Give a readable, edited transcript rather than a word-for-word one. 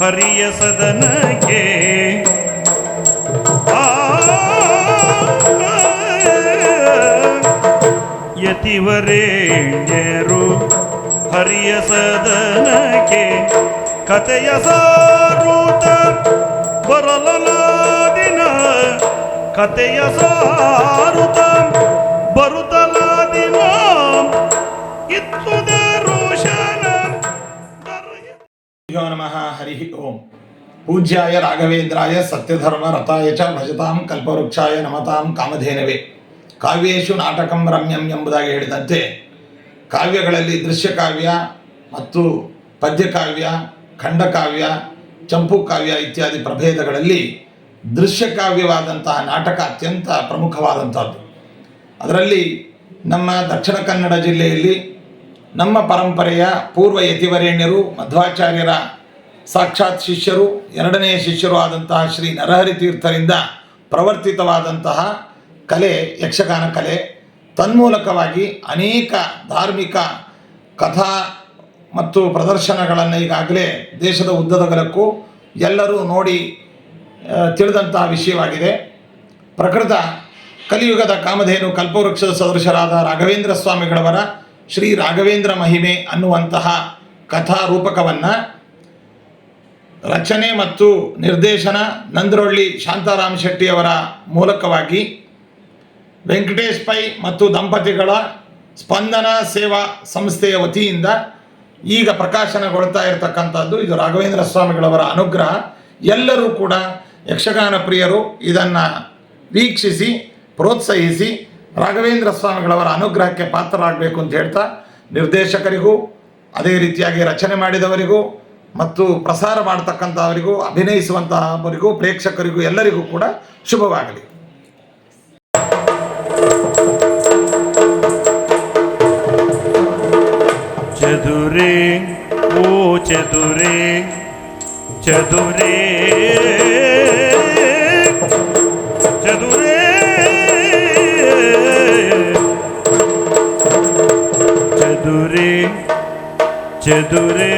ಹರಿಯ ಸದನಕ್ಕೆ ಯತಿವರೇಣ್ಯರು ಹರಿಯ ಸದನಕ್ಕೆ ಕಥೆಯ ಸಾರೂತ ಬರಲಲಾದಿನ ಕಥೆಯ ಸಾರುತ ಬರುತ್ತಲಾದಿನ ಇತ್ತುದ ರೋಷನ. ಯೋ ನಮಃ ಹರಿ ಓಂ. ಪೂಜ್ಯಾಯ ರಾಘವೇಂದ್ರಾಯ ಸತ್ಯಧರ್ಮ ರಥಾಯ ಚ ಭಜತಾಂ ಕಲ್ಪವೃಕ್ಷಾಯ ನಮತಾಂ ಕಾಮಧೇನವೇ. ಕಾವ್ಯೇಶು ನಾಟಕಂ ರಮ್ಯಂ ಎಂಬುದಾಗಿ ಹೇಳಿದಂತೆ ಕಾವ್ಯಗಳಲ್ಲಿ ದೃಶ್ಯಕಾವ್ಯ ಮತ್ತು ಪದ್ಯಕಾವ್ಯ, ಖಂಡಕಾವ್ಯ, ಚಂಪು ಕಾವ್ಯ ಇತ್ಯಾದಿ ಪ್ರಭೇದಗಳಲ್ಲಿ ದೃಶ್ಯಕಾವ್ಯವಾದಂತಹ ನಾಟಕ ಅತ್ಯಂತ ಪ್ರಮುಖವಾದಂಥದ್ದು. ಅದರಲ್ಲಿ ನಮ್ಮ ದಕ್ಷಿಣ ಕನ್ನಡ ಜಿಲ್ಲೆಯಲ್ಲಿ ನಮ್ಮ ಪರಂಪರೆಯ ಪೂರ್ವ ಯತಿವರೇಣ್ಯರು ಮಧ್ವಾಚಾರ್ಯರ ಸಾಕ್ಷಾತ್ ಶಿಷ್ಯರು, ಎರಡನೆಯ ಶಿಷ್ಯರು ಆದಂತಹ ಶ್ರೀ ನರಹರಿ ತೀರ್ಥರಿಂದ ಪ್ರವರ್ತಿತವಾದಂತಹ ಕಲೆ ಯಕ್ಷಗಾನ ಕಲೆ. ತನ್ಮೂಲಕವಾಗಿ ಅನೇಕ ಧಾರ್ಮಿಕ ಕಥಾ ಮತ್ತು ಪ್ರದರ್ಶನಗಳನ್ನು ಈಗಾಗಲೇ ದೇಶದ ಉದ್ದಗಲಕ್ಕೂ ಎಲ್ಲರೂ ನೋಡಿ ತಿಳಿದಂತಹ ವಿಷಯವಾಗಿದೆ. ಪ್ರಕೃತ ಕಲಿಯುಗದ ಕಾಮಧೇನು ಕಲ್ಪವೃಕ್ಷದ ಸದೃಶರಾದ ರಾಘವೇಂದ್ರ ಸ್ವಾಮಿಗಳವರ ಶ್ರೀ ರಾಘವೇಂದ್ರ ಮಹಿಮೆ ಅನ್ನುವಂತಹ ಕಥಾ ರೂಪಕವನ್ನು ರಚನೆ ಮತ್ತು ನಿರ್ದೇಶನ ನಂದರೊಳ್ಳಿ ಶಾಂತಾರಾಮ್ ಶೆಟ್ಟಿಯವರ ಮೂಲಕವಾಗಿ ವೆಂಕಟೇಶ್ ಪೈ ಮತ್ತು ದಂಪತಿಗಳ ಸ್ಪಂದನ ಸೇವಾ ಸಂಸ್ಥೆಯ ವತಿಯಿಂದ ಈಗ ಪ್ರಕಾಶನಗೊಳ್ತಾ ಇರತಕ್ಕಂಥದ್ದು. ಇದು ರಾಘವೇಂದ್ರ ಸ್ವಾಮಿಗಳವರ ಅನುಗ್ರಹ. ಎಲ್ಲರೂ ಕೂಡ ಯಕ್ಷಗಾನ ಪ್ರಿಯರು ಇದನ್ನು ವೀಕ್ಷಿಸಿ ಪ್ರೋತ್ಸಾಹಿಸಿ ರಾಘವೇಂದ್ರ ಸ್ವಾಮಿಗಳವರ ಅನುಗ್ರಹಕ್ಕೆ ಪಾತ್ರರಾಗಬೇಕು ಅಂತ ಹೇಳ್ತಾ, ನಿರ್ದೇಶಕರಿಗೂ ಅದೇ ರೀತಿಯಾಗಿ ರಚನೆ ಮಾಡಿದವರಿಗೂ ಮತ್ತು ಪ್ರಸಾರ ಮಾಡತಕ್ಕಂಥವರಿಗೂ ಅಭಿನಯಿಸುವಂತಹವರಿಗೂ ಪ್ರೇಕ್ಷಕರಿಗೂ ಎಲ್ಲರಿಗೂ ಕೂಡ ಶುಭವಾಗಲಿ. ಚದುರೇ ಓ ಚದುರೇ ಚದುರೇ ಚದುರೇ ಚದುರೇ ಚದುರೇ